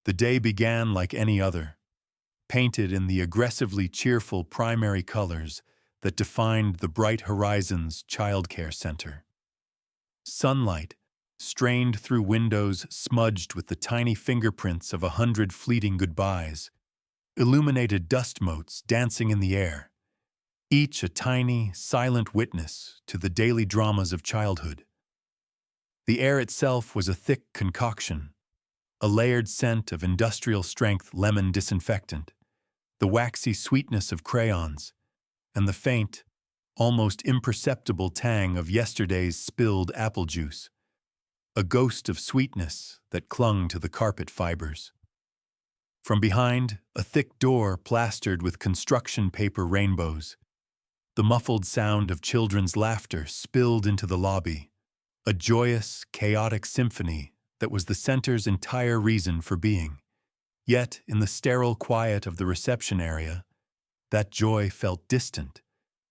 The day began like any other, painted in the aggressively cheerful primary colors that defined the Bright Horizons childcare center. Sunlight, strained through windows smudged with the tiny fingerprints of 100 fleeting goodbyes, illuminated dust motes dancing in the air, each a tiny, silent witness to the daily dramas of childhood. The air itself was a thick concoction, a layered scent of industrial-strength lemon disinfectant, the waxy sweetness of crayons, and the faint, almost imperceptible tang of yesterday's spilled apple juice, a ghost of sweetness that clung to the carpet fibers. From behind, a thick door plastered with construction paper rainbows, the muffled sound of children's laughter spilled into the lobby, a joyous, chaotic symphony that was the center's entire reason for being. Yet, in the sterile quiet of the reception area, that joy felt distant,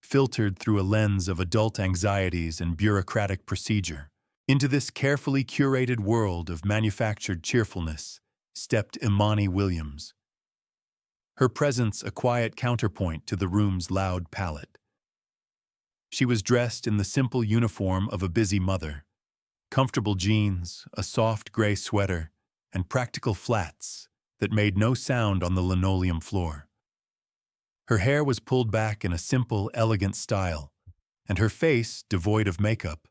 filtered through a lens of adult anxieties and bureaucratic procedure. Into this carefully curated world of manufactured cheerfulness stepped Imani Williams, her presence a quiet counterpoint to the room's loud palette. She was dressed in the simple uniform of a busy mother, comfortable jeans, a soft gray sweater, and practical flats that made no sound on the linoleum floor. Her hair was pulled back in a simple, elegant style, and her face, devoid of makeup,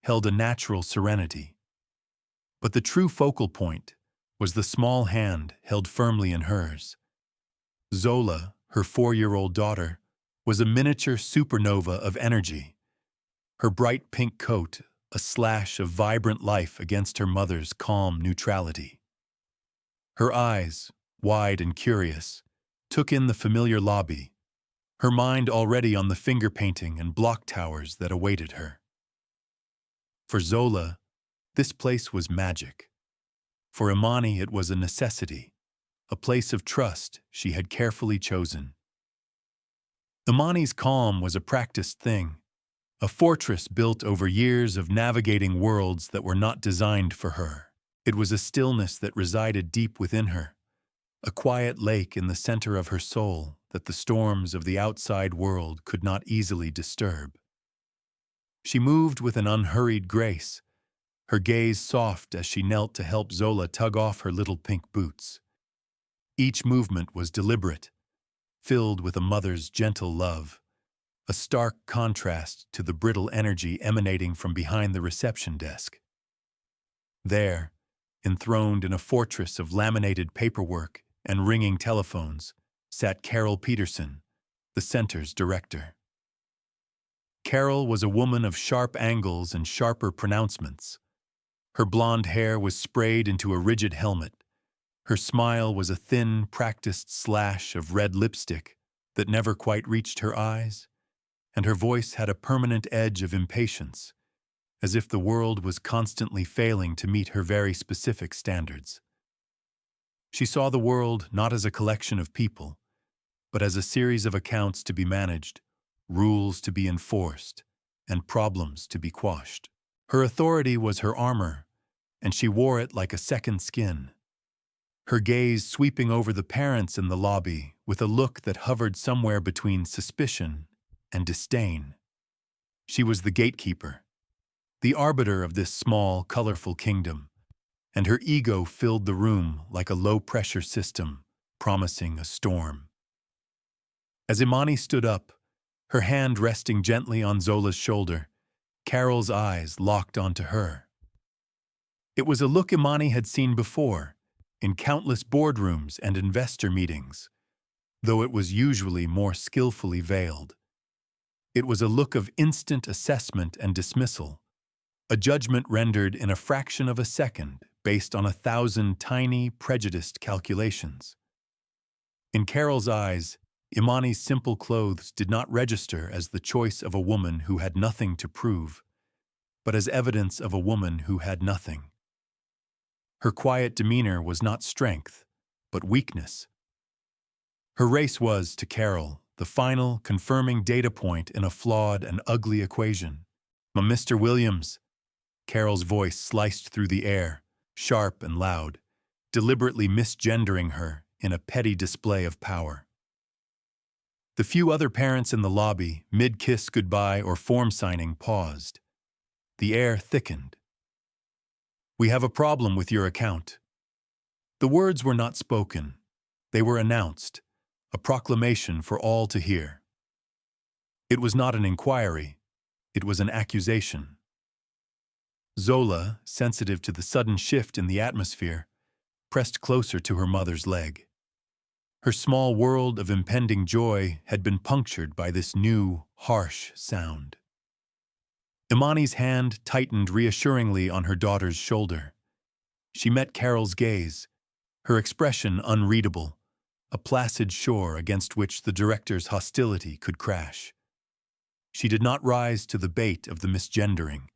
held a natural serenity. But the true focal point was the small hand held firmly in hers. Zola, her 4-year-old daughter, was a miniature supernova of energy, her bright pink coat a slash of vibrant life against her mother's calm neutrality. Her eyes, wide and curious, took in the familiar lobby, her mind already on the finger painting and block towers that awaited her. For Zola, this place was magic. For Imani, it was a necessity, a place of trust she had carefully chosen. Imani's calm was a practiced thing, a fortress built over years of navigating worlds that were not designed for her. It was a stillness that resided deep within her, a quiet lake in the center of her soul that the storms of the outside world could not easily disturb. She moved with an unhurried grace, her gaze soft as she knelt to help Zola tug off her little pink boots. Each movement was deliberate, filled with a mother's gentle love, a stark contrast to the brittle energy emanating from behind the reception desk. There, enthroned in a fortress of laminated paperwork and ringing telephones, sat Carol Peterson, the center's director. Carol was a woman of sharp angles and sharper pronouncements. Her blonde hair was sprayed into a rigid helmet. Her smile was a thin, practiced slash of red lipstick that never quite reached her eyes, and her voice had a permanent edge of impatience, as if the world was constantly failing to meet her very specific standards. She saw the world not as a collection of people, but as a series of accounts to be managed, rules to be enforced, and problems to be quashed. Her authority was her armor, and she wore it like a second skin, her gaze sweeping over the parents in the lobby with a look that hovered somewhere between suspicion and disdain. She was the gatekeeper, the arbiter of this small, colorful kingdom, and her ego filled the room like a low-pressure system, promising a storm. As Imani stood up, her hand resting gently on Zola's shoulder, Carol's eyes locked onto her. It was a look Imani had seen before, in countless boardrooms and investor meetings, though it was usually more skillfully veiled. It was a look of instant assessment and dismissal, a judgment rendered in a fraction of a second based on 1,000 tiny, prejudiced calculations. In Carol's eyes, Imani's simple clothes did not register as the choice of a woman who had nothing to prove, but as evidence of a woman who had nothing. Her quiet demeanor was not strength, but weakness. Her race was, to Carol, the final, confirming data point in a flawed and ugly equation. "Mr. Williams," Carol's voice sliced through the air, sharp and loud, deliberately misgendering her in a petty display of power. The few other parents in the lobby, mid-kiss goodbye or form signing, paused. The air thickened. "We have a problem with your account." The words were not spoken. They were announced, a proclamation for all to hear. It was not an inquiry. It was an accusation. Zola, sensitive to the sudden shift in the atmosphere, pressed closer to her mother's leg. Her small world of impending joy had been punctured by this new, harsh sound. Imani's hand tightened reassuringly on her daughter's shoulder. She met Carol's gaze, her expression unreadable, a placid shore against which the director's hostility could crash. She did not rise to the bait of the misgendering,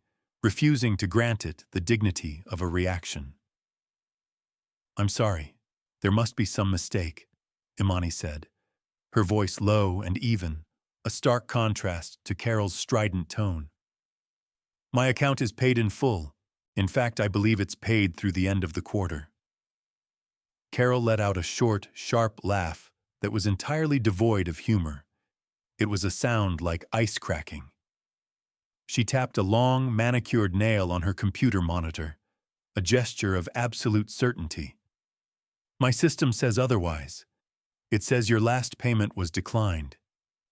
refusing to grant it the dignity of a reaction. "I'm sorry. There must be some mistake," Imani said, her voice low and even, a stark contrast to Carol's strident tone. "My account is paid in full. In fact, I believe it's paid through the end of the quarter." Carol let out a short, sharp laugh that was entirely devoid of humor. It was a sound like ice cracking. She tapped a long, manicured nail on her computer monitor, a gesture of absolute certainty. "My system says otherwise. It says your last payment was declined.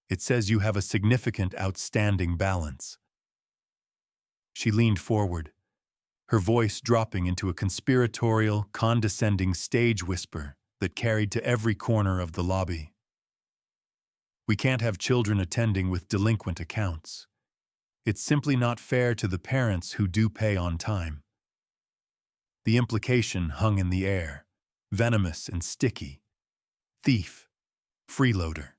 It says you have a significant outstanding balance." She leaned forward, her voice dropping into a conspiratorial, condescending stage whisper that carried to every corner of the lobby. "We can't have children attending with delinquent accounts. It's simply not fair to the parents who do pay on time." The implication hung in the air, venomous and sticky. Thief, freeloader.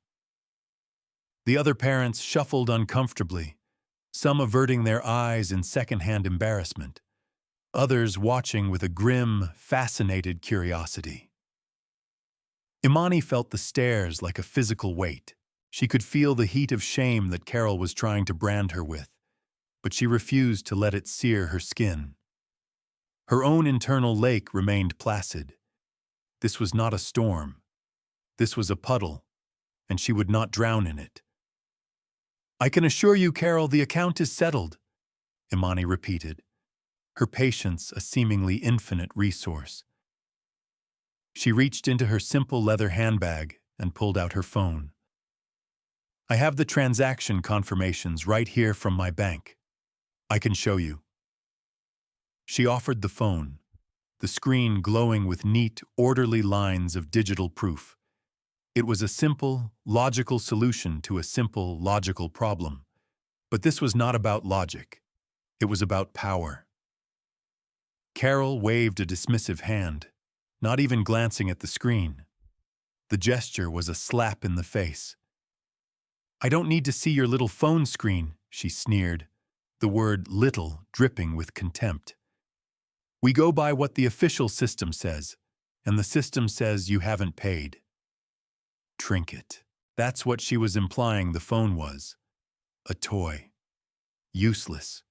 The other parents shuffled uncomfortably, some averting their eyes in secondhand embarrassment, others watching with a grim, fascinated curiosity. Imani felt the stares like a physical weight. She could feel the heat of shame that Carol was trying to brand her with, but she refused to let it sear her skin. Her own internal lake remained placid. This was not a storm. This was a puddle, and she would not drown in it. "I can assure you, Carol, the account is settled," Imani repeated, her patience a seemingly infinite resource. She reached into her simple leather handbag and pulled out her phone. "I have the transaction confirmations right here from my bank. I can show you." She offered the phone, the screen glowing with neat, orderly lines of digital proof. It was a simple, logical solution to a simple, logical problem. But this was not about logic. It was about power. Carol waved a dismissive hand, not even glancing at the screen. The gesture was a slap in the face. "I don't need to see your little phone screen," she sneered, the word "little" dripping with contempt. "We go by what the official system says, and the system says you haven't paid." Trinket. That's what she was implying the phone was. A toy. Useless.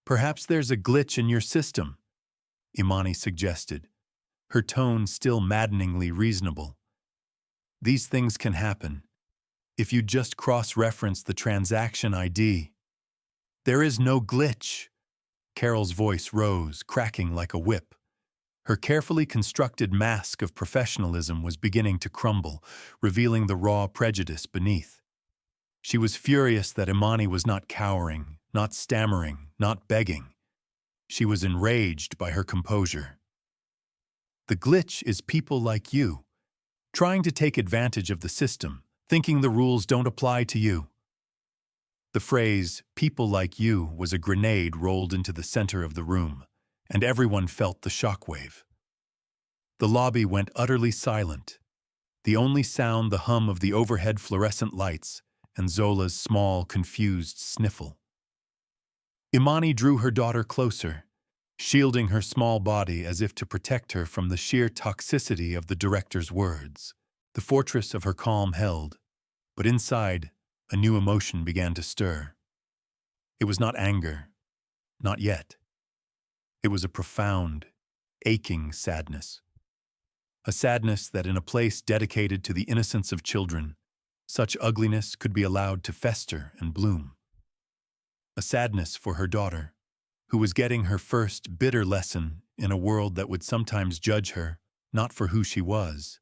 "Perhaps there's a glitch in your system," Imani suggested, her tone still maddeningly reasonable. "These things can happen. If you just cross-reference the transaction ID." "There is no glitch." Carol's voice rose, cracking like a whip. Her carefully constructed mask of professionalism was beginning to crumble, revealing the raw prejudice beneath. She was furious that Imani was not cowering, not stammering, not begging. She was enraged by her composure. "The glitch is people like you, trying to take advantage of the system, thinking the rules don't apply to you." The phrase, "people like you," was a grenade rolled into the center of the room, and everyone felt the shockwave. The lobby went utterly silent, the only sound the hum of the overhead fluorescent lights and Zola's small, confused sniffle. Imani drew her daughter closer, shielding her small body as if to protect her from the sheer toxicity of the director's words. The fortress of her calm held, but inside, a new emotion began to stir. It was not anger, not yet. It was a profound, aching sadness. A sadness that in a place dedicated to the innocence of children, such ugliness could be allowed to fester and bloom. A sadness for her daughter, who was getting her first bitter lesson in a world that would sometimes judge her not for who she was,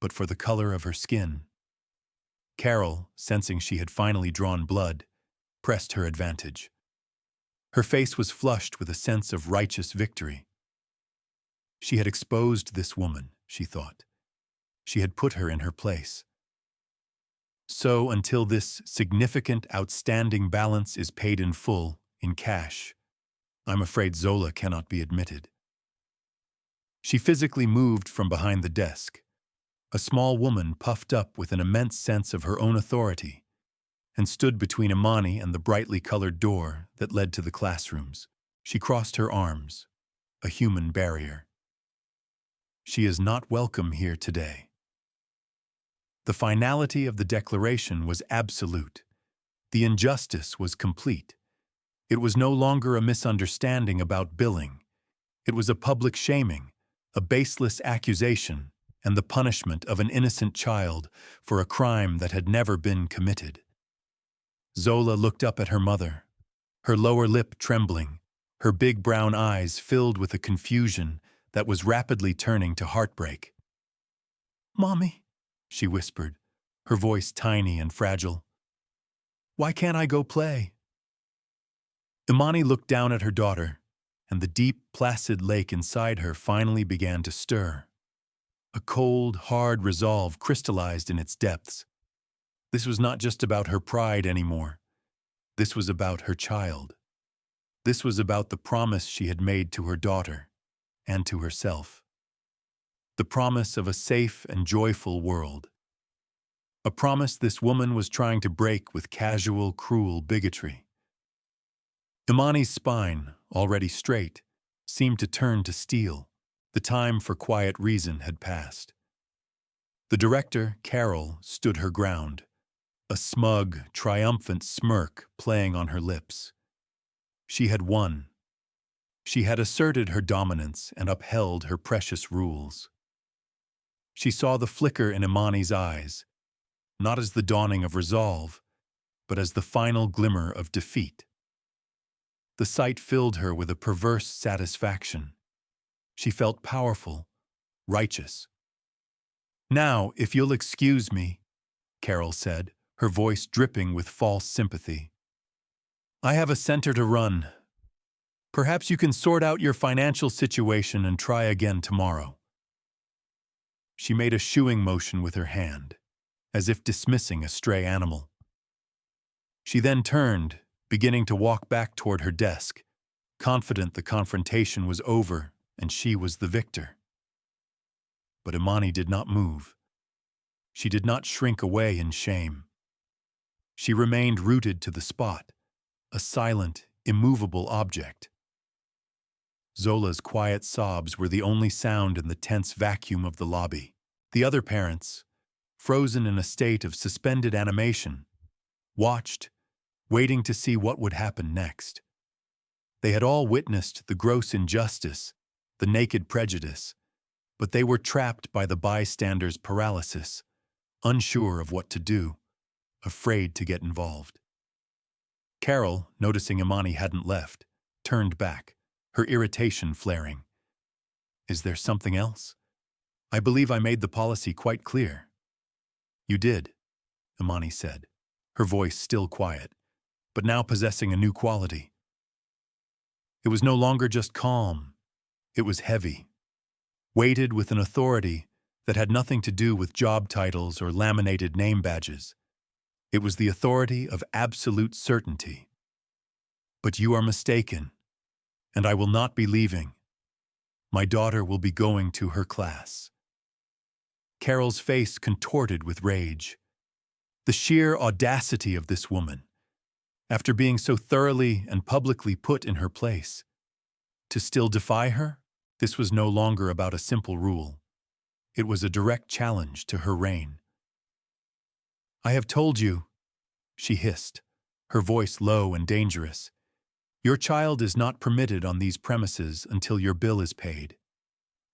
but for the color of her skin. Carol, sensing she had finally drawn blood, pressed her advantage. Her face was flushed with a sense of righteous victory. She had exposed this woman, she thought. She had put her in her place. So until this significant, outstanding balance is paid in full, in cash, I'm afraid Zola cannot be admitted. She physically moved from behind the desk, a small woman puffed up with an immense sense of her own authority, and stood between Imani and the brightly colored door that led to the classrooms. She crossed her arms, a human barrier. She is not welcome here today. The finality of the declaration was absolute. The injustice was complete. It was no longer a misunderstanding about billing. It was a public shaming, a baseless accusation, and the punishment of an innocent child for a crime that had never been committed. Zola looked up at her mother, her lower lip trembling, her big brown eyes filled with a confusion that was rapidly turning to heartbreak. "Mommy," she whispered, her voice tiny and fragile. "Why can't I go play?" Imani looked down at her daughter, and the deep, placid lake inside her finally began to stir. A cold, hard resolve crystallized in its depths. This was not just about her pride anymore. This was about her child. This was about the promise she had made to her daughter and to herself. The promise of a safe and joyful world. A promise this woman was trying to break with casual, cruel bigotry. Imani's spine, already straight, seemed to turn to steel. The time for quiet reason had passed. The director, Carol, stood her ground, a smug, triumphant smirk playing on her lips. She had won. She had asserted her dominance and upheld her precious rules. She saw the flicker in Imani's eyes, not as the dawning of resolve, but as the final glimmer of defeat. The sight filled her with a perverse satisfaction. She felt powerful, righteous. "Now, if you'll excuse me," Carol said, her voice dripping with false sympathy. "I have a center to run. Perhaps you can sort out your financial situation and try again tomorrow." She made a shooing motion with her hand, as if dismissing a stray animal. She then turned, beginning to walk back toward her desk, confident the confrontation was over and she was the victor. But Imani did not move. She did not shrink away in shame. She remained rooted to the spot, a silent, immovable object. Zola's quiet sobs were the only sound in the tense vacuum of the lobby. The other parents, frozen in a state of suspended animation, watched, waiting to see what would happen next. They had all witnessed the gross injustice, the naked prejudice, but they were trapped by the bystanders' paralysis, unsure of what to do, afraid to get involved. Carol, noticing Imani hadn't left, turned back, her irritation flaring. "Is there something else? I believe I made the policy quite clear." "You did," Imani said, her voice still quiet, but now possessing a new quality. It was no longer just calm. It was heavy, weighted with an authority that had nothing to do with job titles or laminated name badges. It was the authority of absolute certainty. "But you are mistaken, and I will not be leaving. My daughter will be going to her class." Carol's face contorted with rage. The sheer audacity of this woman, after being so thoroughly and publicly put in her place. To still defy her? This was no longer about a simple rule. It was a direct challenge to her reign. "I have told you," she hissed, her voice low and dangerous. "Your child is not permitted on these premises until your bill is paid."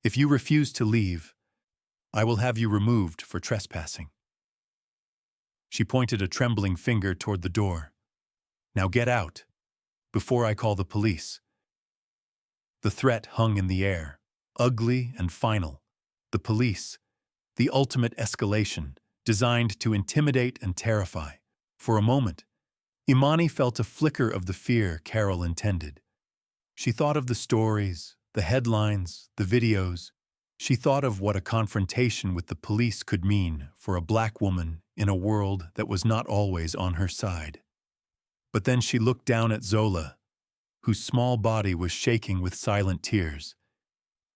If you refuse to leave, I will have you removed for trespassing." She pointed a trembling finger toward the door. "Now get out, before I call the police." The threat hung in the air, ugly and final. The police, the ultimate escalation, designed to intimidate and terrify. For a moment, Imani felt a flicker of the fear Carol intended. She thought of the stories, the headlines, the videos. She thought of what a confrontation with the police could mean for a black woman in a world that was not always on her side. But then she looked down at Zola, whose small body was shaking with silent tears,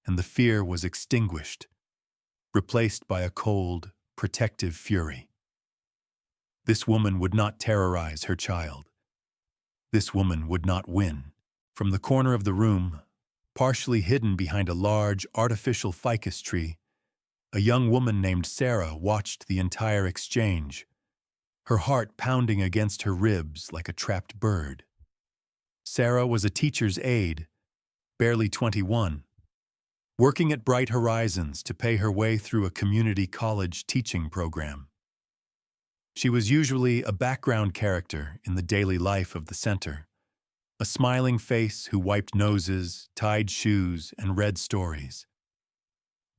and the fear was extinguished, replaced by a cold, protective fury. This woman would not terrorize her child. This woman would not win. From the corner of the room, partially hidden behind a large, artificial ficus tree, a young woman named Sarah watched the entire exchange, her heart pounding against her ribs like a trapped bird. Sarah was a teacher's aide, barely 21, working at Bright Horizons to pay her way through a community college teaching program. She was usually a background character in the daily life of the center, a smiling face who wiped noses, tied shoes, and read stories.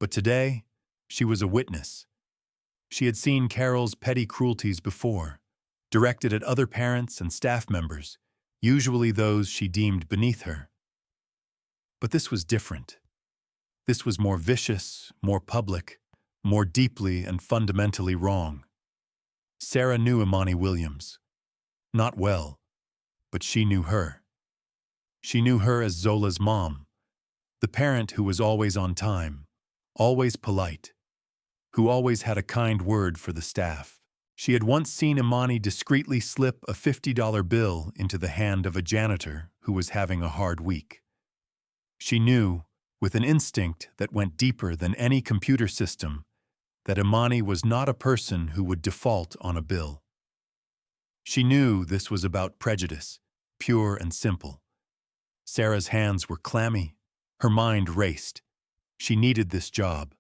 But today, she was a witness. She had seen Carol's petty cruelties before, directed at other parents and staff members, usually those she deemed beneath her. But this was different. This was more vicious, more public, more deeply and fundamentally wrong. Sarah knew Imani Williams. Not well, but she knew her. She knew her as Zola's mom, the parent who was always on time, always polite, who always had a kind word for the staff. She had once seen Imani discreetly slip a $50 bill into the hand of a janitor who was having a hard week. She knew, with an instinct that went deeper than any computer system, that Imani was not a person who would default on a bill. She knew this was about prejudice, pure and simple. Sarah's hands were clammy. Her mind raced. She needed this job.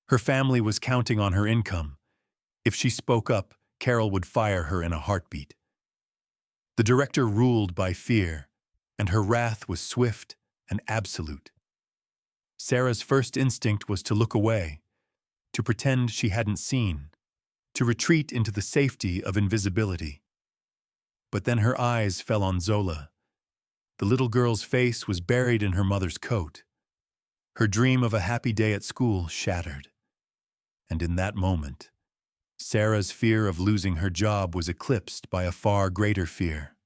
Her family was counting on her income. If she spoke up, Carol would fire her in a heartbeat. The director ruled by fear, and her wrath was swift and absolute. Sarah's first instinct was to look away, to pretend she hadn't seen, to retreat into the safety of invisibility. But then her eyes fell on Zola. The little girl's face was buried in her mother's coat. Her dream of a happy day at school shattered. And in that moment, Sarah's fear of losing her job was eclipsed by a far greater fear.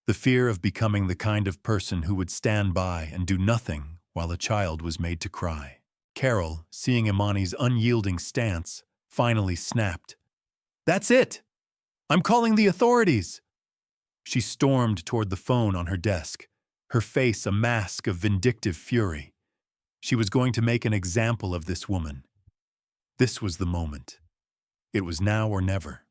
The fear of becoming the kind of person who would stand by and do nothing while a child was made to cry. Carol, seeing Imani's unyielding stance, finally snapped. "That's it! I'm calling the authorities!" She stormed toward the phone on her desk, her face a mask of vindictive fury. She was going to make an example of this woman. This was the moment. It was now or never.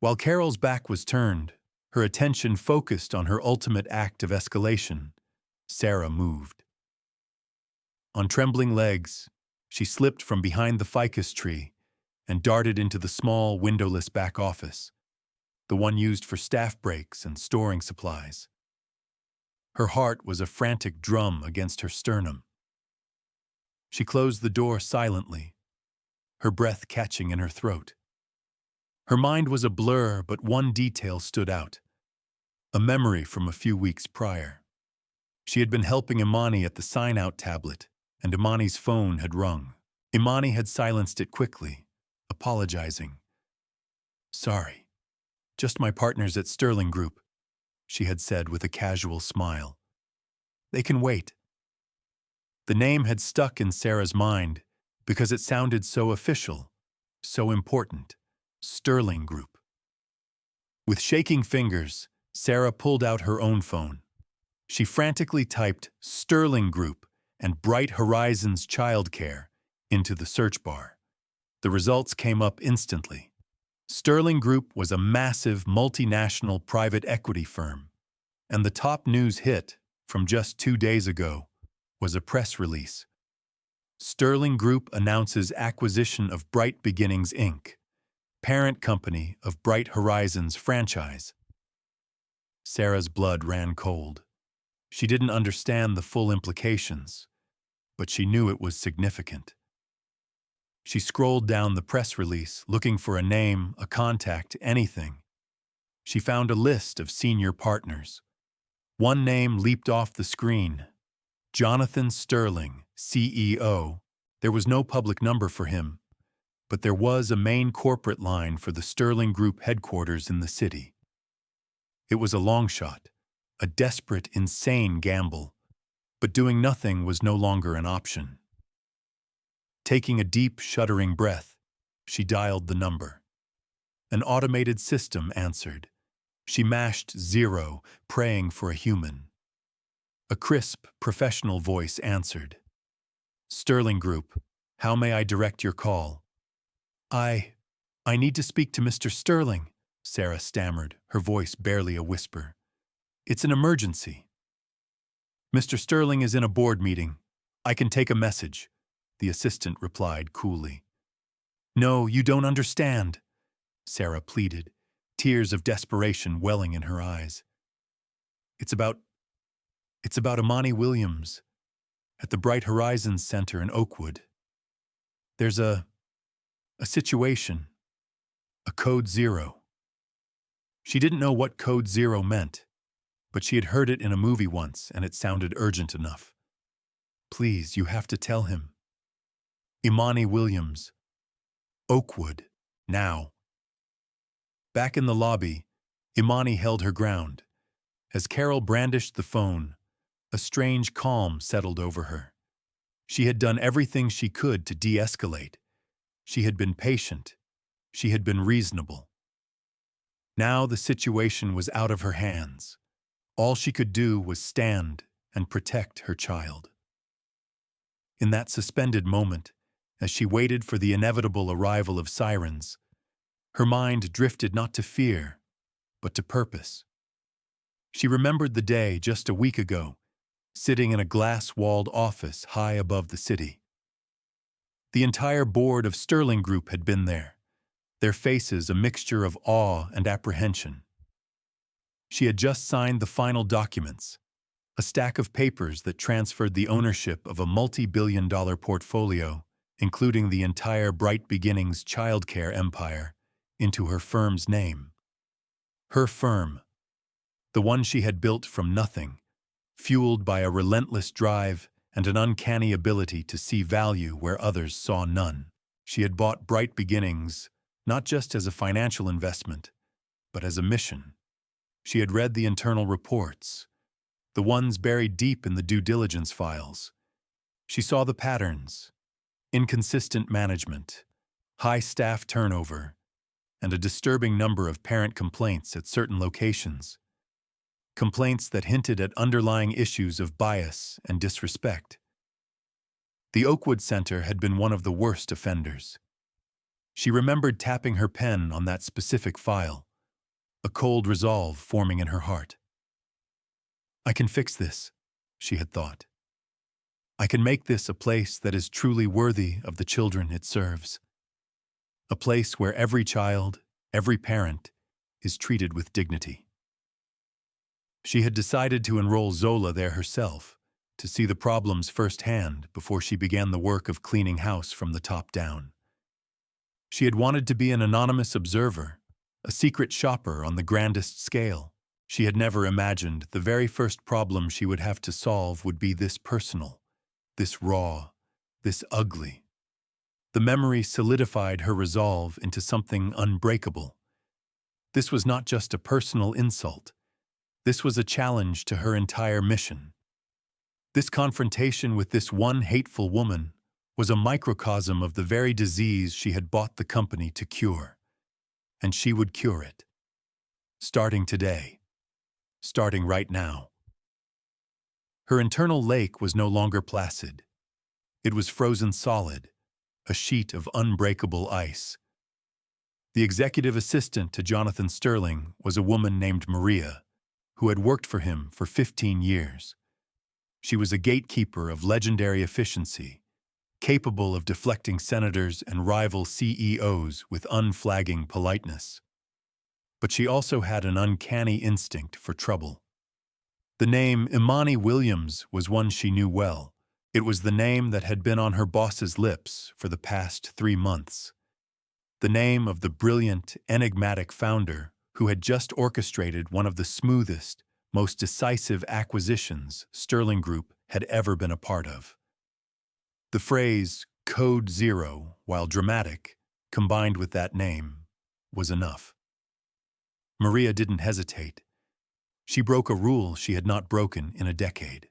While Carol's back was turned, her attention focused on her ultimate act of escalation, Sarah moved. On trembling legs, she slipped from behind the ficus tree and darted into the small, windowless back office, the one used for staff breaks and storing supplies. Her heart was a frantic drum against her sternum. She closed the door silently, her breath catching in her throat. Her mind was a blur, but one detail stood out, a memory from a few weeks prior. She had been helping Imani at the sign-out tablet, and Imani's phone had rung. Imani had silenced it quickly, apologizing. "Sorry, just my partners at Sterling Group," she had said with a casual smile. "They can wait." The name had stuck in Sarah's mind because it sounded so official, so important. Sterling Group. With shaking fingers, Sarah pulled out her own phone. She frantically typed Sterling Group and Bright Horizons Childcare into the search bar. The results came up instantly. Sterling Group was a massive multinational private equity firm, and the top news hit from just 2 days ago was a press release Sterling Group announces acquisition of Bright Beginnings, Inc., parent company of Bright Horizons franchise. Sarah's blood ran cold. She didn't understand the full implications, but she knew it was significant. She scrolled down the press release, looking for a name, a contact, anything. She found a list of senior partners. One name leaped off the screen: Jonathan Sterling, CEO. There was no public number for him, but there was a main corporate line for the Sterling Group headquarters in the city. It was a long shot, a desperate, insane gamble, but doing nothing was no longer an option. Taking a deep, shuddering breath, she dialed the number. An automated system answered. She mashed 0, praying for a human. A crisp, professional voice answered. Sterling Group, how may I direct your call? I need to speak to Mr. Sterling, Sarah stammered, her voice barely a whisper. It's an emergency. Mr. Sterling is in a board meeting. I can take a message, the assistant replied coolly. No, you don't understand, Sarah pleaded, tears of desperation welling in her eyes. It's about Imani Williams at the Bright Horizons Center in Oakwood. There's a situation, a code 0. She didn't know what code 0 meant, but she had heard it in a movie once and it sounded urgent enough. Please, you have to tell him. Imani Williams. Oakwood. Now. Back in the lobby, Imani held her ground. As Carol brandished the phone, a strange calm settled over her. She had done everything she could to de-escalate. She had been patient. She had been reasonable. Now the situation was out of her hands. All she could do was stand and protect her child. In that suspended moment, as she waited for the inevitable arrival of sirens, her mind drifted not to fear, but to purpose. She remembered the day just a week ago, sitting in a glass-walled office high above the city. The entire board of Sterling Group had been there, their faces a mixture of awe and apprehension. She had just signed the final documents, a stack of papers that transferred the ownership of a multi-billion-dollar portfolio, including the entire Bright Beginnings childcare empire, into her firm's name. Her firm, the one she had built from nothing, fueled by a relentless drive and an uncanny ability to see value where others saw none. She had bought Bright Beginnings not just as a financial investment, but as a mission. She had read the internal reports, the ones buried deep in the due diligence files. She saw the patterns: inconsistent management, high staff turnover, and a disturbing number of parent complaints at certain locations. Complaints that hinted at underlying issues of bias and disrespect. The Oakwood Center had been one of the worst offenders. She remembered tapping her pen on that specific file, a cold resolve forming in her heart. I can fix this, she had thought. I can make this a place that is truly worthy of the children it serves. A place where every child, every parent, is treated with dignity. She had decided to enroll Zola there herself, to see the problems firsthand before she began the work of cleaning house from the top down. She had wanted to be an anonymous observer, a secret shopper on the grandest scale. She had never imagined the very first problem she would have to solve would be this personal, this raw, this ugly. The memory solidified her resolve into something unbreakable. This was not just a personal insult. This was a challenge to her entire mission. This confrontation with this one hateful woman was a microcosm of the very disease she had bought the company to cure. And she would cure it. Starting today. Starting right now. Her internal lake was no longer placid. It was frozen solid, a sheet of unbreakable ice. The executive assistant to Jonathan Sterling was a woman named Maria, who had worked for him for 15 years. She was a gatekeeper of legendary efficiency, capable of deflecting senators and rival CEOs with unflagging politeness. But she also had an uncanny instinct for trouble. The name Imani Williams was one she knew well. It was the name that had been on her boss's lips for the past 3 months. The name of the brilliant, enigmatic founder who had just orchestrated one of the smoothest, most decisive acquisitions Sterling Group had ever been a part of. The phrase Code Zero, while dramatic, combined with that name, was enough. Maria didn't hesitate. She broke a rule she had not broken in a decade.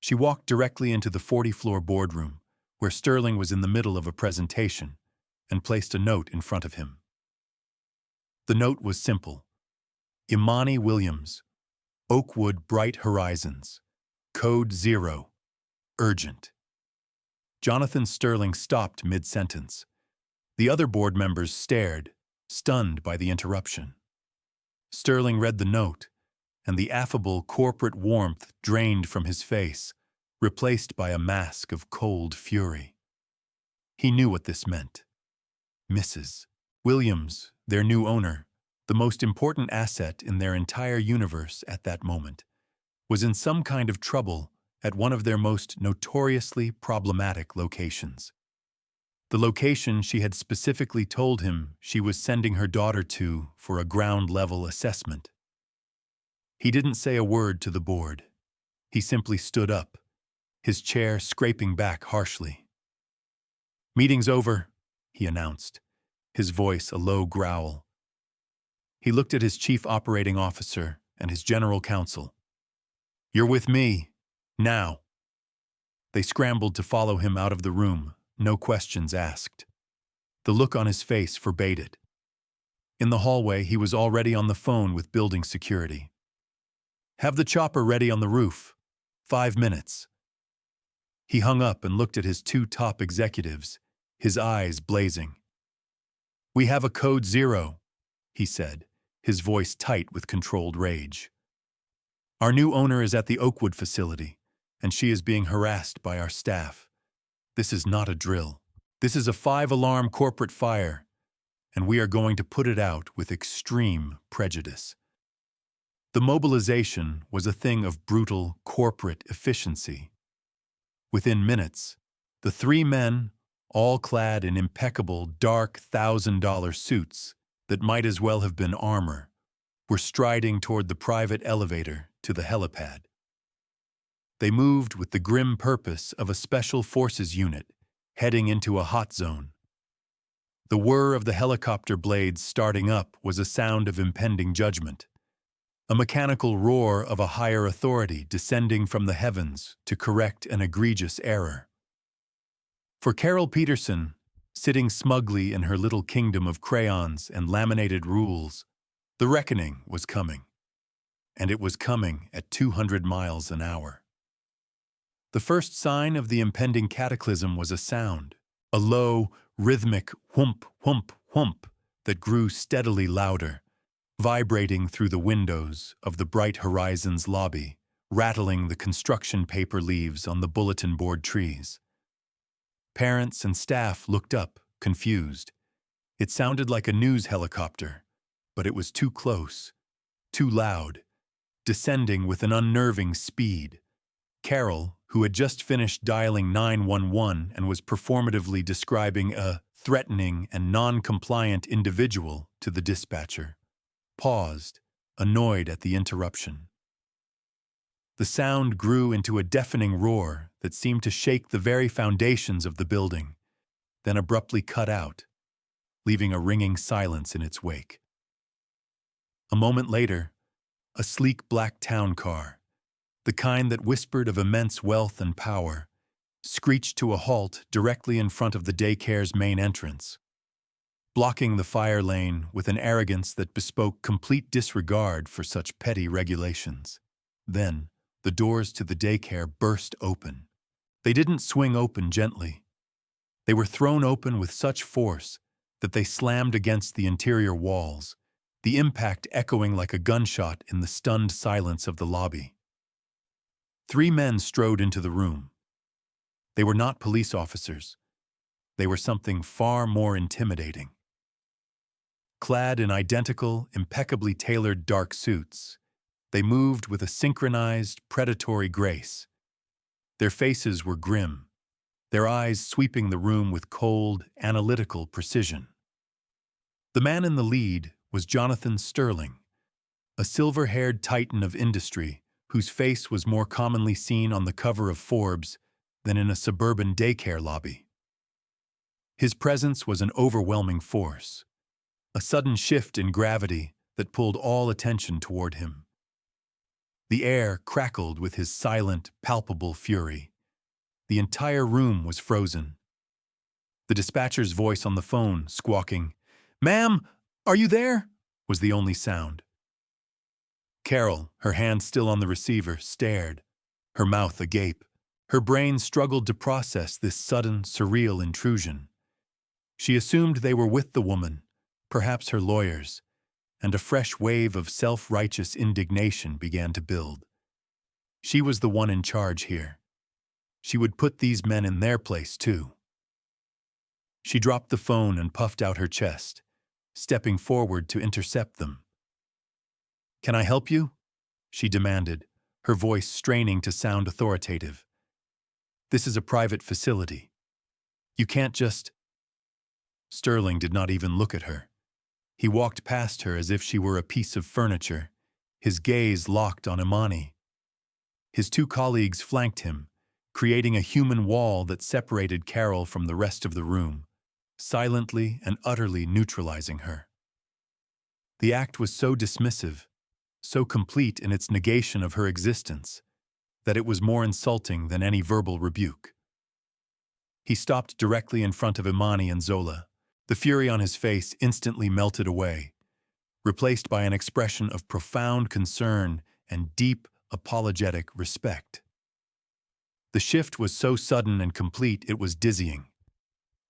She walked directly into the 40-floor boardroom, where Sterling was in the middle of a presentation, and placed a note in front of him. The note was simple. Imani Williams, Oakwood Bright Horizons, Code Zero, urgent. Jonathan Sterling stopped mid-sentence. The other board members stared, stunned by the interruption. Sterling read the note, and the affable corporate warmth drained from his face, replaced by a mask of cold fury. He knew what this meant. Mrs. Williams, their new owner, the most important asset in their entire universe at that moment, was in some kind of trouble at one of their most notoriously problematic locations. The location she had specifically told him she was sending her daughter to for a ground-level assessment. He didn't say a word to the board. He simply stood up, his chair scraping back harshly. "Meeting's over," he announced, his voice a low growl. He looked at his chief operating officer and his general counsel. "You're with me, now." They scrambled to follow him out of the room, no questions asked. The look on his face forbade it. In the hallway, he was already on the phone with building security. "Have the chopper ready on the roof. 5 minutes." He hung up and looked at his 2 top executives, his eyes blazing. "We have a Code Zero," he said, his voice tight with controlled rage. "Our new owner is at the Oakwood facility, and she is being harassed by our staff. This is not a drill. This is a 5-alarm corporate fire, and we are going to put it out with extreme prejudice." The mobilization was a thing of brutal corporate efficiency. Within minutes, the 3 men, all clad in impeccable, dark $1,000 suits that might as well have been armor, were striding toward the private elevator to the helipad. They moved with the grim purpose of a special forces unit heading into a hot zone. The whir of the helicopter blades starting up was a sound of impending judgment, a mechanical roar of a higher authority descending from the heavens to correct an egregious error. For Carol Peterson, sitting smugly in her little kingdom of crayons and laminated rules, the reckoning was coming. And it was coming at 200 miles an hour. The first sign of the impending cataclysm was a sound, a low, rhythmic whoomp, whoomp, whoomp that grew steadily louder, vibrating through the windows of the Bright Horizons lobby, rattling the construction paper leaves on the bulletin board trees. Parents and staff looked up, confused. It sounded like a news helicopter, but it was too close, too loud, descending with an unnerving speed. Carol, who had just finished dialing 911 and was performatively describing a threatening and non-compliant individual to the dispatcher, paused, annoyed at the interruption. The sound grew into a deafening roar that seemed to shake the very foundations of the building, then abruptly cut out, leaving a ringing silence in its wake. A moment later, a sleek black town car, the kind that whispered of immense wealth and power, screeched to a halt directly in front of the Daycare's main entrance, blocking the fire lane with an arrogance that bespoke complete disregard for such petty regulations. Then, the doors to the Daycare burst open. They didn't swing open gently. They were thrown open with such force that they slammed against the interior walls, the impact echoing like a gunshot in the stunned silence of the lobby. 3 men strode into the room. They were not police officers. They were something far more intimidating. Clad in identical, impeccably tailored dark suits, they moved with a synchronized, predatory grace. Their faces were grim, their eyes sweeping the room with cold, analytical precision. The man in the lead was Jonathan Sterling, a silver-haired titan of industry whose face was more commonly seen on the cover of Forbes than in a suburban daycare lobby. His presence was an overwhelming force, a sudden shift in gravity that pulled all attention toward him. The air crackled with his silent, palpable fury. The entire room was frozen. The dispatcher's voice on the phone, squawking, "Ma'am, are you there?" was the only sound. Carol, her hand still on the receiver, stared, her mouth agape. Her brain struggled to process this sudden, surreal intrusion. She assumed they were with the woman, perhaps her lawyers, and a fresh wave of self-righteous indignation began to build. She was the one in charge here. She would put these men in their place, too. She dropped the phone and puffed out her chest, stepping forward to intercept them. "Can I help you?" she demanded, her voice straining to sound authoritative. "This is a private facility. You can't just—" Sterling did not even look at her. He walked past her as if she were a piece of furniture, his gaze locked on Imani. His two colleagues flanked him, creating a human wall that separated Carol from the rest of the room, silently and utterly neutralizing her. The act was so dismissive, so complete in its negation of her existence, that it was more insulting than any verbal rebuke. He stopped directly in front of Imani and Zola. The fury on his face instantly melted away, replaced by an expression of profound concern and deep, apologetic respect. The shift was so sudden and complete it was dizzying.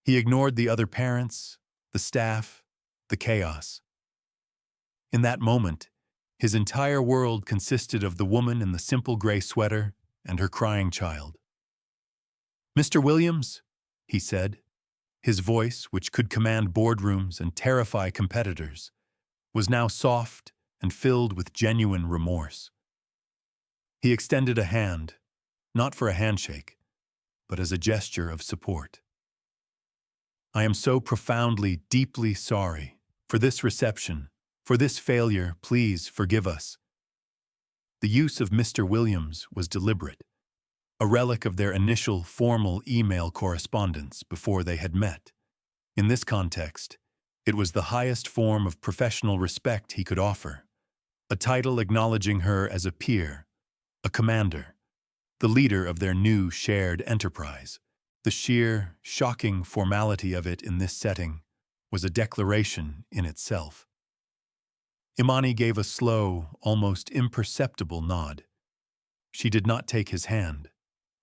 He ignored the other parents, the staff, the chaos. In that moment, his entire world consisted of the woman in the simple gray sweater and her crying child. "Mr. Williams," he said, his voice, which could command boardrooms and terrify competitors, was now soft and filled with genuine remorse. He extended a hand, not for a handshake, but as a gesture of support. "I am so profoundly, deeply sorry for this reception, for this failure. Please forgive us." The use of Mr. Williams was deliberate, a relic of their initial formal email correspondence before they had met. In this context, it was the highest form of professional respect he could offer, a title acknowledging her as a peer, a commander, the leader of their new shared enterprise. The sheer, shocking formality of it in this setting was a declaration in itself. Imani gave a slow, almost imperceptible nod. She did not take his hand.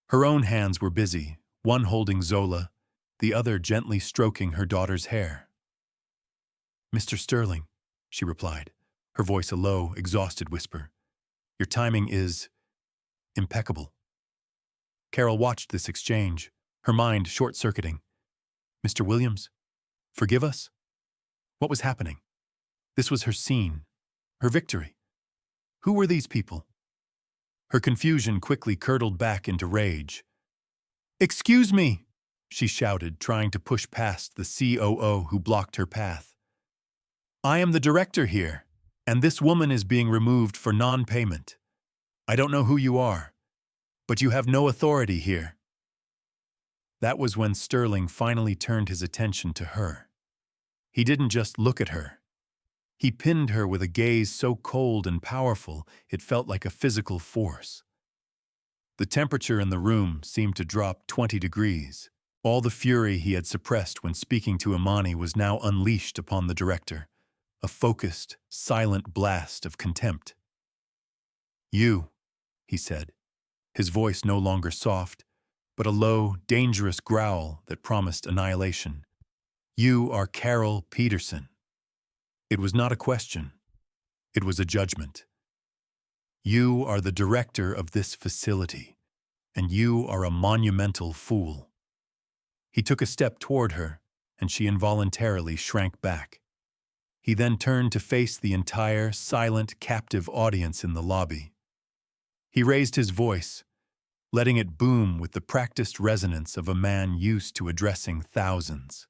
Her own hands were busy, one holding Zola, the other gently stroking her daughter's hair. "Mr. Sterling," she replied, her voice a low, exhausted whisper, "your timing is impeccable." Carol watched this exchange, her mind short-circuiting. "Mr. Williams, forgive us?" What was happening? This was her scene, her victory. Who were these people? Her confusion quickly curdled back into rage. "Excuse me," she shouted, trying to push past the COO who blocked her path. "I am the director here, and this woman is being removed for non-payment. I don't know who you are, but you have no authority here." That was when Sterling finally turned his attention to her. He didn't just look at her. He pinned her with a gaze so cold and powerful it felt like a physical force. The temperature in the room seemed to drop 20 degrees. All the fury he had suppressed when speaking to Imani was now unleashed upon the director, a focused, silent blast of contempt. "You," he said, his voice no longer soft, but a low, dangerous growl that promised annihilation. "You are Carol Peterson." It was not a question. It was a judgment. "You are the director of this facility, and you are a monumental fool." He took a step toward her, and she involuntarily shrank back. He then turned to face the entire, silent, captive audience in the lobby. He raised his voice, letting it boom with the practiced resonance of a man used to addressing thousands.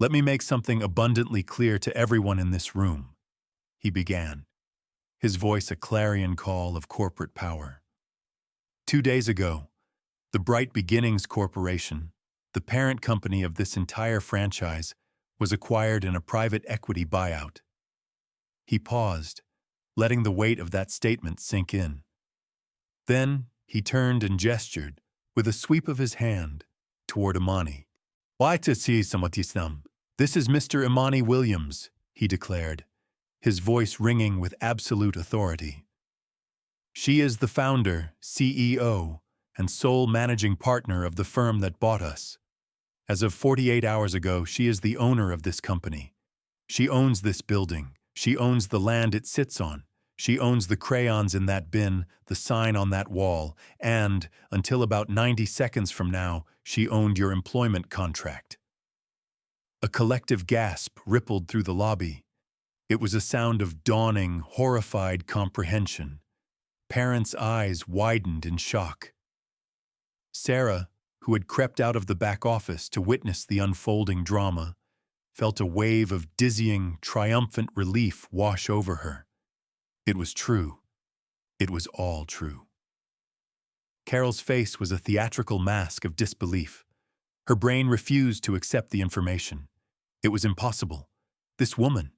"Let me make something abundantly clear to everyone in this room," he began, his voice a clarion call of corporate power. 2 days ago, the Bright Beginnings Corporation, the parent company of this entire franchise, was acquired in a private equity buyout. He paused, letting the weight of that statement sink in. Then he turned and gestured, with a sweep of his hand, toward Imani. "Why to see Samatisnam? This is Mr. Imani Williams," he declared, his voice ringing with absolute authority. "She is the founder, CEO, and sole managing partner of the firm that bought us. As of 48 hours ago, she is the owner of this company. She owns this building. She owns the land it sits on. She owns the crayons in that bin, the sign on that wall, and, until about 90 seconds from now, she owned your employment contract." A collective gasp rippled through the lobby. It was a sound of dawning, horrified comprehension. Parents' eyes widened in shock. Sarah, who had crept out of the back office to witness the unfolding drama, felt a wave of dizzying, triumphant relief wash over her. It was true. It was all true. Carol's face was a theatrical mask of disbelief. Her brain refused to accept the information. It was impossible. This woman,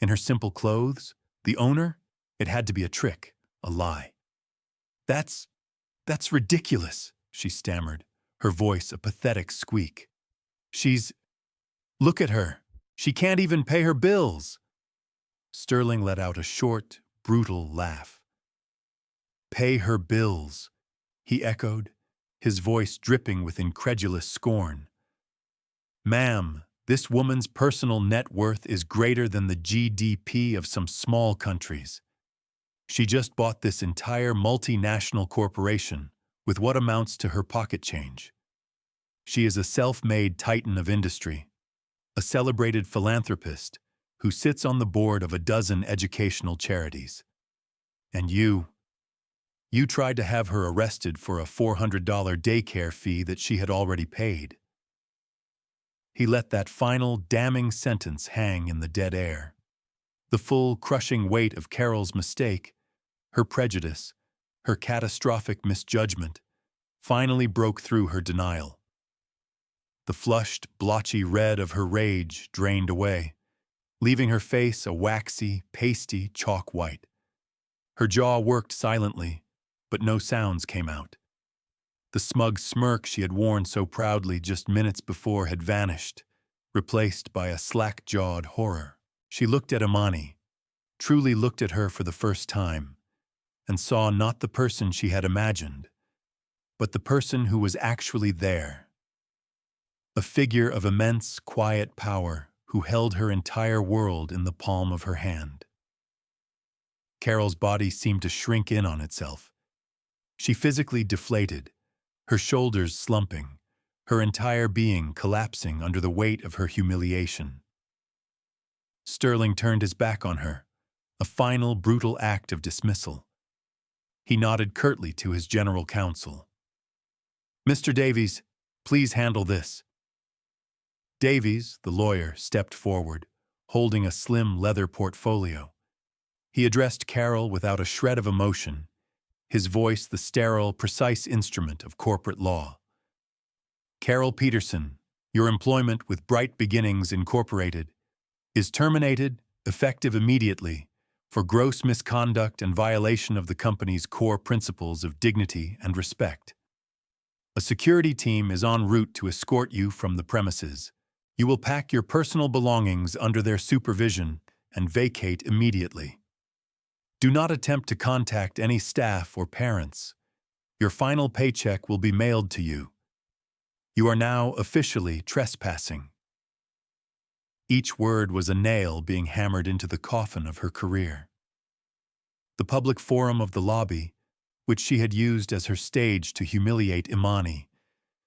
in her simple clothes, the owner, it had to be a trick, a lie. That's ridiculous," she stammered, her voice a pathetic squeak. Look at her. She can't even pay her bills." Sterling let out a short, brutal laugh. "Pay her bills," he echoed, his voice dripping with incredulous scorn. "Ma'am, this woman's personal net worth is greater than the GDP of some small countries. She just bought this entire multinational corporation with what amounts to her pocket change. She is a self-made titan of industry, a celebrated philanthropist who sits on the board of a dozen educational charities. And you tried to have her arrested for a $400 daycare fee that she had already paid." He let that final, damning sentence hang in the dead air. The full, crushing weight of Carol's mistake, her prejudice, her catastrophic misjudgment, finally broke through her denial. The flushed, blotchy red of her rage drained away, leaving her face a waxy, pasty chalk white. Her jaw worked silently, but no sounds came out. The smug smirk she had worn so proudly just minutes before had vanished, replaced by a slack-jawed horror. She looked at Imani, truly looked at her for the first time, and saw not the person she had imagined, but the person who was actually there. A figure of immense, quiet power who held her entire world in the palm of her hand. Carol's body seemed to shrink in on itself. She physically deflated, her shoulders slumping, her entire being collapsing under the weight of her humiliation. Sterling turned his back on her, a final brutal act of dismissal. He nodded curtly to his general counsel. "Mr. Davies, please handle this." Davies, the lawyer, stepped forward, holding a slim leather portfolio. He addressed Carol without a shred of emotion, his voice the sterile, precise instrument of corporate law. "Carol Peterson, your employment with Bright Beginnings Incorporated is terminated, effective immediately, for gross misconduct and violation of the company's core principles of dignity and respect. A security team is en route to escort you from the premises. You will pack your personal belongings under their supervision and vacate immediately. Do not attempt to contact any staff or parents. Your final paycheck will be mailed to you. You are now officially trespassing." Each word was a nail being hammered into the coffin of her career. The public forum of the lobby, which she had used as her stage to humiliate Imani,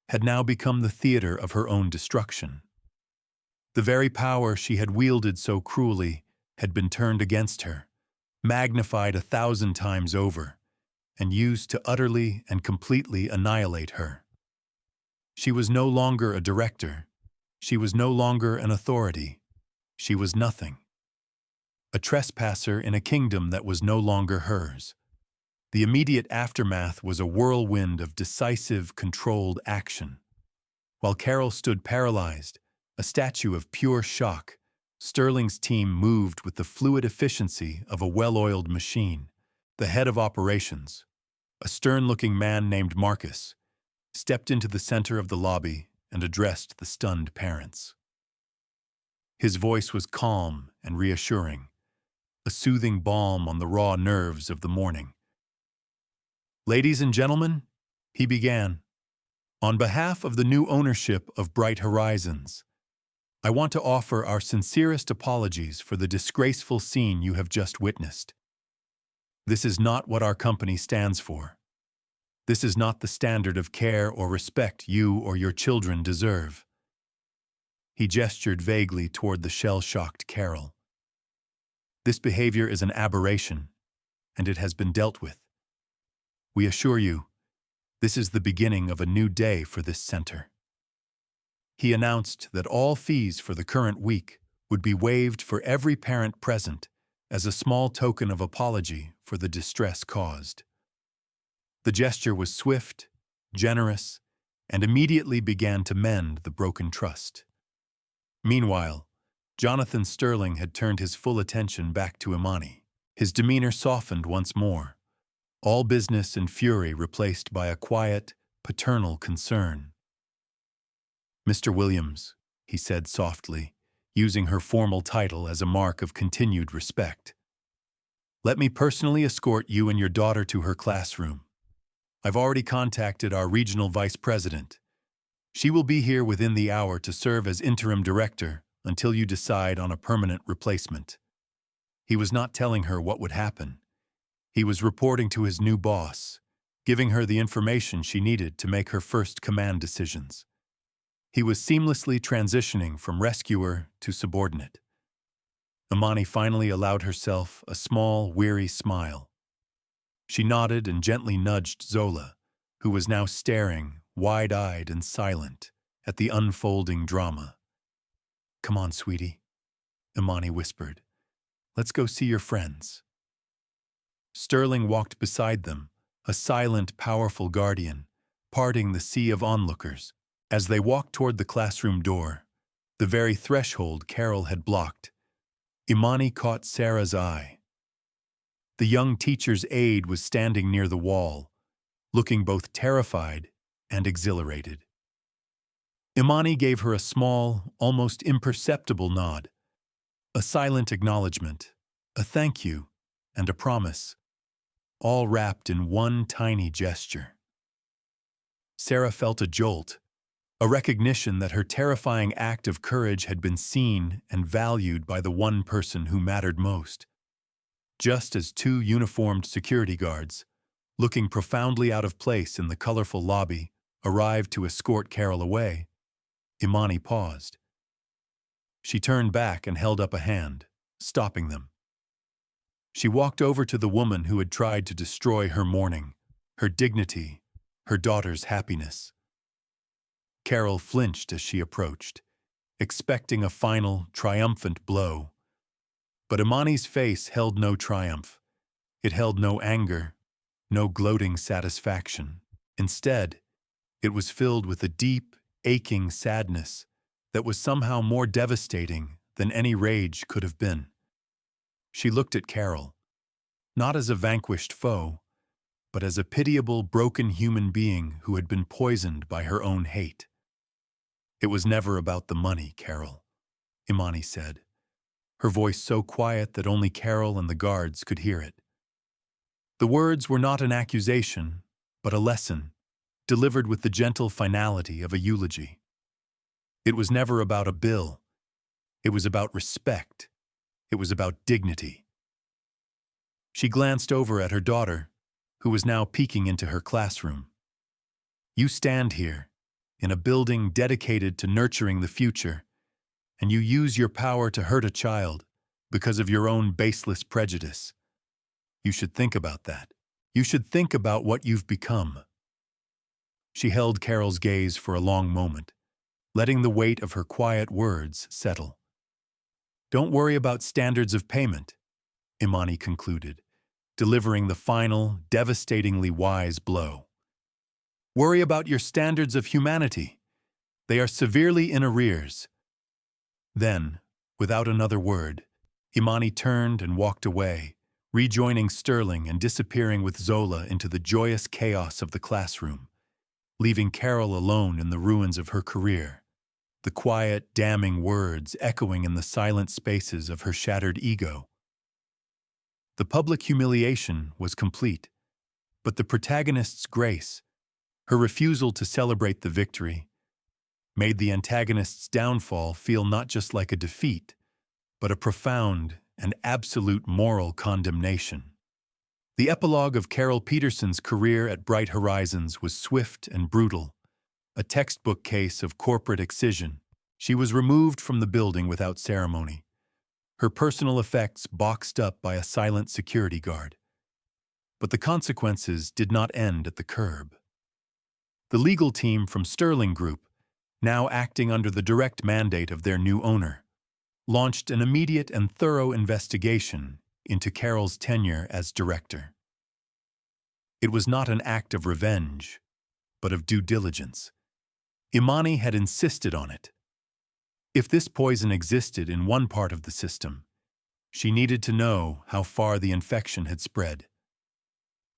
had now become the theater of her own destruction. The very power she had wielded so cruelly had been turned against her, magnified 1,000 times over, and used to utterly and completely annihilate her. She was no longer a director. She was no longer an authority. She was nothing. A trespasser in a kingdom that was no longer hers. The immediate aftermath was a whirlwind of decisive, controlled action. While Carol stood paralyzed, a statue of pure shock, Sterling's team moved with the fluid efficiency of a well-oiled machine. The head of operations, a stern-looking man named Marcus, stepped into the center of the lobby and addressed the stunned parents. His voice was calm and reassuring, a soothing balm on the raw nerves of the morning. "Ladies and gentlemen," he began, "on behalf of the new ownership of Bright Horizons, I want to offer our sincerest apologies for the disgraceful scene you have just witnessed. This is not what our company stands for. This is not the standard of care or respect you or your children deserve." He gestured vaguely toward the shell-shocked Carol. "This behavior is an aberration, and it has been dealt with. We assure you, this is the beginning of a new day for this center." He announced that all fees for the current week would be waived for every parent present as a small token of apology for the distress caused. The gesture was swift, generous, and immediately began to mend the broken trust. Meanwhile, Jonathan Sterling had turned his full attention back to Imani. His demeanor softened once more, all business and fury replaced by a quiet, paternal concern. "Mr. Williams," he said softly, using her formal title as a mark of continued respect, "let me personally escort you and your daughter to her classroom. I've already contacted our regional vice president. She will be here within the hour to serve as interim director until you decide on a permanent replacement." He was not telling her what would happen. He was reporting to his new boss, giving her the information she needed to make her first command decisions. He was seamlessly transitioning from rescuer to subordinate. Imani finally allowed herself a small, weary smile. She nodded and gently nudged Zola, who was now staring, wide-eyed and silent, at the unfolding drama. "Come on, sweetie," Imani whispered. "Let's go see your friends." Sterling walked beside them, a silent, powerful guardian, parting the sea of onlookers. As they walked toward the classroom door, the very threshold Carol had blocked, Imani caught Sarah's eye. The young teacher's aide was standing near the wall, looking both terrified and exhilarated. Imani gave her a small, almost imperceptible nod, a silent acknowledgement, a thank you, and a promise, all wrapped in one tiny gesture. Sarah felt a jolt, a recognition that her terrifying act of courage had been seen and valued by the one person who mattered most. Just as two uniformed security guards, looking profoundly out of place in the colorful lobby, arrived to escort Carol away, Imani paused. She turned back and held up a hand, stopping them. She walked over to the woman who had tried to destroy her morning, her dignity, her daughter's happiness. Carol flinched as she approached, expecting a final, triumphant blow. But Imani's face held no triumph. It held no anger, no gloating satisfaction. Instead, it was filled with a deep, aching sadness that was somehow more devastating than any rage could have been. She looked at Carol, not as a vanquished foe, but as a pitiable, broken human being who had been poisoned by her own hate. "It was never about the money, Carol," Imani said, her voice so quiet that only Carol and the guards could hear it. The words were not an accusation, but a lesson, delivered with the gentle finality of a eulogy. It was never about a bill. It was about respect. It was about dignity. She glanced over at her daughter, who was now peeking into her classroom. You stand here, in a building dedicated to nurturing the future, and you use your power to hurt a child because of your own baseless prejudice. You should think about that. You should think about what you've become. She held Carol's gaze for a long moment, letting the weight of her quiet words settle. Don't worry about standards of payment, Imani concluded, delivering the final, devastatingly wise blow. Worry about your standards of humanity. They are severely in arrears. Then, without another word, Imani turned and walked away, rejoining Sterling and disappearing with Zola into the joyous chaos of the classroom, leaving Carol alone in the ruins of her career, the quiet, damning words echoing in the silent spaces of her shattered ego. The public humiliation was complete, but the protagonist's grace, her refusal to celebrate the victory, made the antagonist's downfall feel not just like a defeat, but a profound and absolute moral condemnation. The epilogue of Carol Peterson's career at Bright Horizons was swift and brutal, a textbook case of corporate excision. She was removed from the building without ceremony, her personal effects boxed up by a silent security guard. But the consequences did not end at the curb. The legal team from Sterling Group, now acting under the direct mandate of their new owner, launched an immediate and thorough investigation into Carol's tenure as director. It was not an act of revenge, but of due diligence. Imani had insisted on it. If this poison existed in one part of the system, she needed to know how far the infection had spread.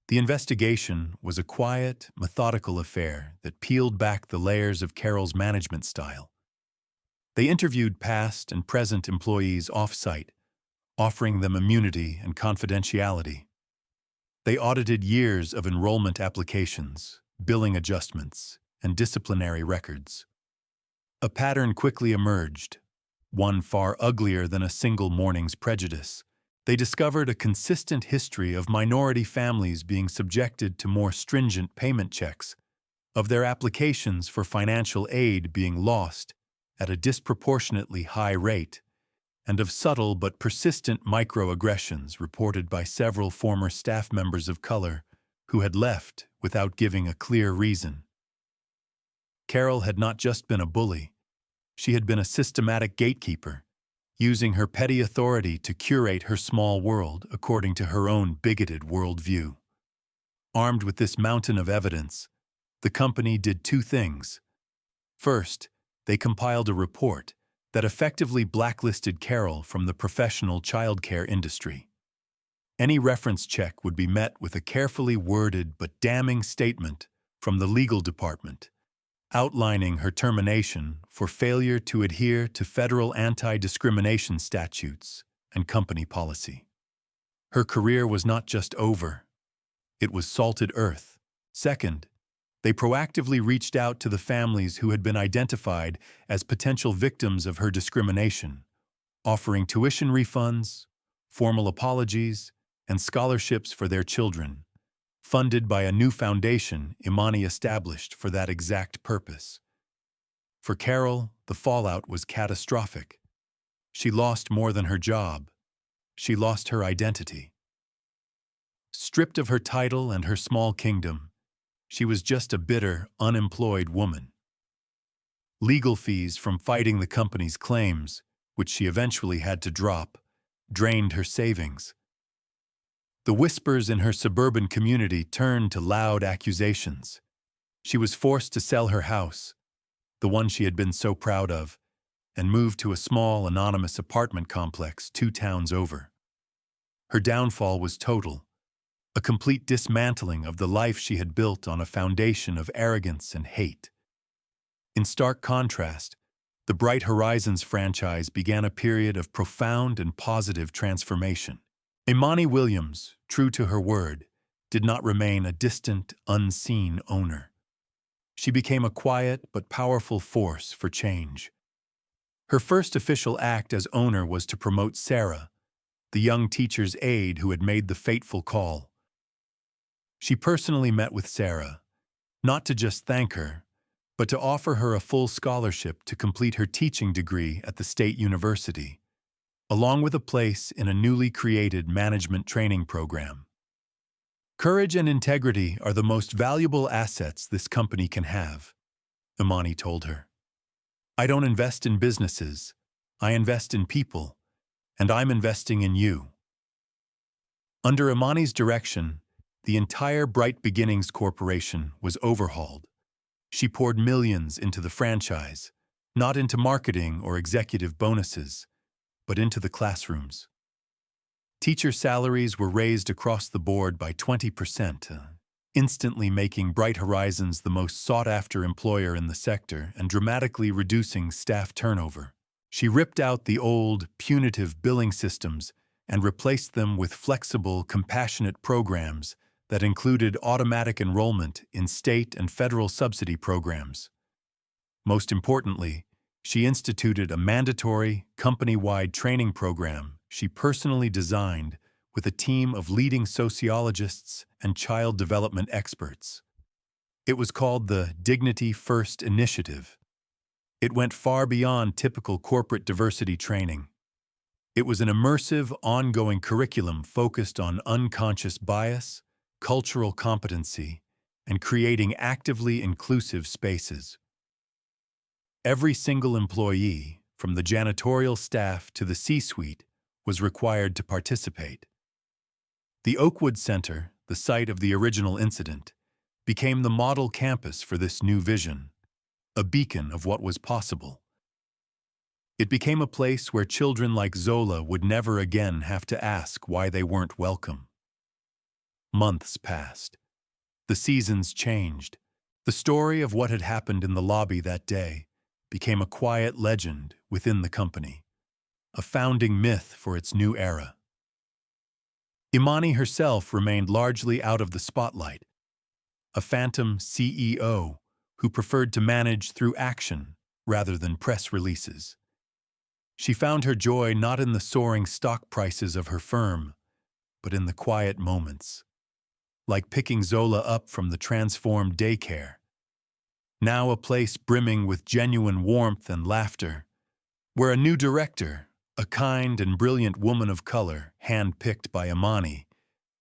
The investigation was a quiet, methodical affair that peeled back the layers of Carol's management style. They interviewed past and present employees off-site, offering them immunity and confidentiality. They audited years of enrollment applications, billing adjustments, and disciplinary records. A pattern quickly emerged, one far uglier than a single morning's prejudice. They discovered a consistent history of minority families being subjected to more stringent payment checks, of their applications for financial aid being lost at a disproportionately high rate, and of subtle but persistent microaggressions reported by several former staff members of color who had left without giving a clear reason. Carol had not just been a bully, she had been a systematic gatekeeper, using her petty authority to curate her small world according to her own bigoted worldview. Armed with this mountain of evidence, the company did two things. First, they compiled a report that effectively blacklisted Carol from the professional childcare industry. Any reference check would be met with a carefully worded but damning statement from the legal department, outlining her termination for failure to adhere to federal anti-discrimination statutes and company policy. Her career was not just over, it was salted earth. Second, they proactively reached out to the families who had been identified as potential victims of her discrimination, offering tuition refunds, formal apologies, and scholarships for their children, funded by a new foundation Imani established for that exact purpose. For Carol, the fallout was catastrophic. She lost more than her job. She lost her identity. Stripped of her title and her small kingdom, she was just a bitter, unemployed woman. Legal fees from fighting the company's claims, which she eventually had to drop, drained her savings. The whispers in her suburban community turned to loud accusations. She was forced to sell her house, the one she had been so proud of, and move to a small, anonymous apartment complex 2 towns over. Her downfall was total, a complete dismantling of the life she had built on a foundation of arrogance and hate. In stark contrast, the Bright Horizons franchise began a period of profound and positive transformation. Imani Williams, true to her word, did not remain a distant, unseen owner. She became a quiet but powerful force for change. Her first official act as owner was to promote Sarah, the young teacher's aide who had made the fateful call. She personally met with Sarah, not to just thank her, but to offer her a full scholarship to complete her teaching degree at the state university, along with a place in a newly created management training program. Courage and integrity are the most valuable assets this company can have, Imani told her. I don't invest in businesses, I invest in people, and I'm investing in you. Under Imani's direction, the entire Bright Beginnings Corporation was overhauled. She poured millions into the franchise, not into marketing or executive bonuses, but into the classrooms. Teacher salaries were raised across the board by 20%, instantly making Bright Horizons the most sought-after employer in the sector and dramatically reducing staff turnover. She ripped out the old, punitive billing systems and replaced them with flexible, compassionate programs that included automatic enrollment in state and federal subsidy programs. Most importantly, she instituted a mandatory, company-wide training program she personally designed with a team of leading sociologists and child development experts. It was called the Dignity First Initiative. It went far beyond typical corporate diversity training. It was an immersive, ongoing curriculum focused on unconscious bias, cultural competency, and creating actively inclusive spaces. Every single employee, from the janitorial staff to the C-suite, was required to participate. The Oakwood Center, the site of the original incident, became the model campus for this new vision, a beacon of what was possible. It became a place where children like Zola would never again have to ask why they weren't welcome. Months passed. The seasons changed. The story of what had happened in the lobby that day became a quiet legend within the company, a founding myth for its new era. Imani herself remained largely out of the spotlight, a phantom CEO who preferred to manage through action rather than press releases. She found her joy not in the soaring stock prices of her firm, but in the quiet moments, like picking Zola up from the transformed Daycare, now a place brimming with genuine warmth and laughter, where a new director, a kind and brilliant woman of color, hand-picked by Imani,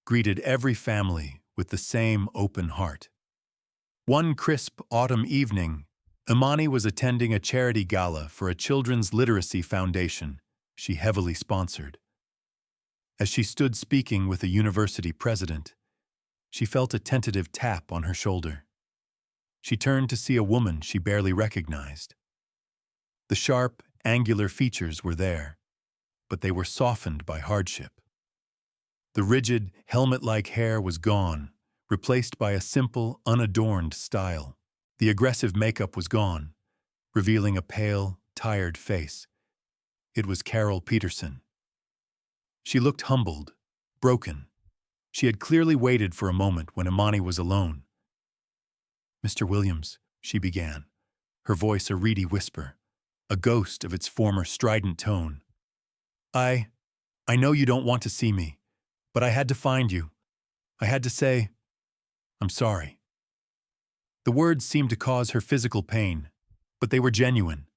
greeted every family with the same open heart. One crisp autumn evening, Imani was attending a charity gala for a children's literacy foundation she heavily sponsored. As she stood speaking with a university president, she felt a tentative tap on her shoulder. She turned to see a woman she barely recognized. The sharp, angular features were there, but they were softened by hardship. The rigid, helmet-like hair was gone, replaced by a simple, unadorned style. The aggressive makeup was gone, revealing a pale, tired face. It was Carol Peterson. She looked humbled, broken. She had clearly waited for a moment when Imani was alone. "Mr. Williams," she began, her voice a reedy whisper, a ghost of its former strident tone. I know you don't want to see me, but I had to find you. I had to say, I'm sorry." The words seemed to cause her physical pain, but they were genuine.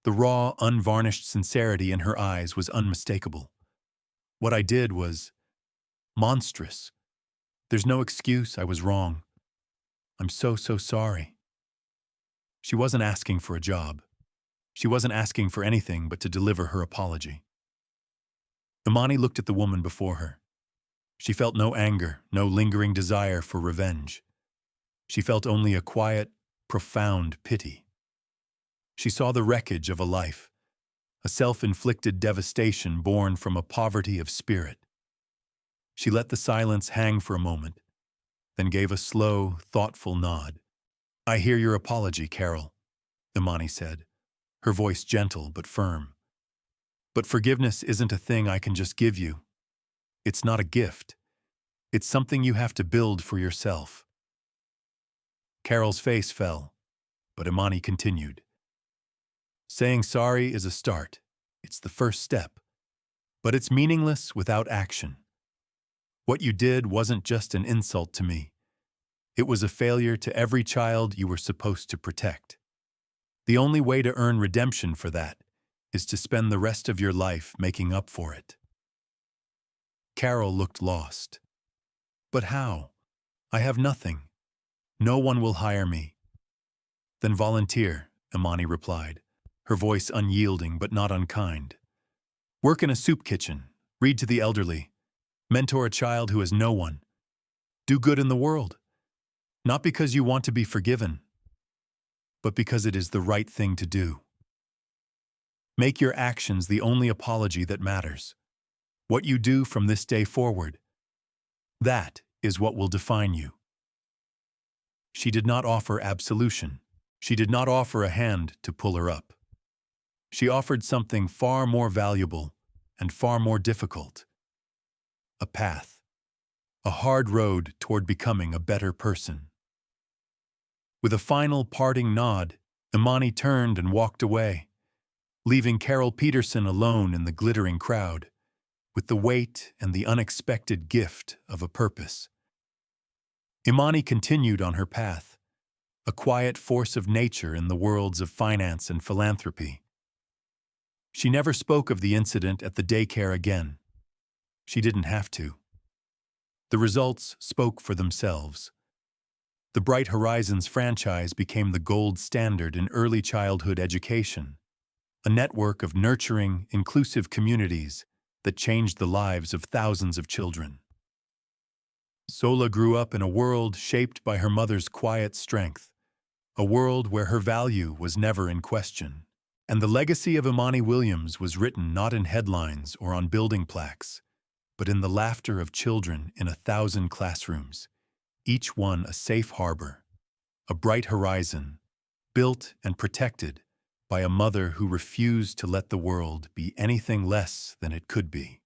The raw, unvarnished sincerity in her eyes was unmistakable. "What I did was monstrous. There's no excuse, I was wrong. I'm so sorry." She wasn't asking for a job. She wasn't asking for anything but to deliver her apology. Imani looked at the woman before her. She felt no anger, no lingering desire for revenge. She felt only a quiet, profound pity. She saw the wreckage of a life, a self-inflicted devastation born from a poverty of spirit. She let the silence hang for a moment, then gave a slow, thoughtful nod. "I hear your apology, Carol," Imani said, her voice gentle but firm. "But forgiveness isn't a thing I can just give you. It's not a gift. It's something you have to build for yourself." Carol's face fell, but Imani continued. "Saying sorry is a start. It's the first step. But it's meaningless without action. What you did wasn't just an insult to me. It was a failure to every child you were supposed to protect. The only way to earn redemption for that is to spend the rest of your life making up for it." Carol looked lost. "But how? I have nothing. No one will hire me." "Then volunteer," Imani replied, her voice unyielding but not unkind. "Work in a soup kitchen, read to the elderly, mentor a child who has no one. Do good in the world. Not because you want to be forgiven, but because it is the right thing to do. Make your actions the only apology that matters. What you do from this day forward, that is what will define you." She did not offer absolution. She did not offer a hand to pull her up. She offered something far more valuable and far more difficult. A path. A hard road toward becoming a better person. With a final parting nod, Imani turned and walked away, leaving Carol Peterson alone in the glittering crowd, with the weight and the unexpected gift of a purpose. Imani continued on her path, a quiet force of nature in the worlds of finance and philanthropy. She never spoke of the incident at the daycare again. She didn't have to. The results spoke for themselves. The Bright Horizons franchise became the gold standard in early childhood education, a network of nurturing, inclusive communities that changed the lives of thousands of children. Sola grew up in a world shaped by her mother's quiet strength, a world where her value was never in question. And the legacy of Imani Williams was written not in headlines or on building plaques, but in the laughter of children in 1,000 classrooms, each one a safe harbor, a bright horizon, built and protected by a mother who refused to let the world be anything less than it could be.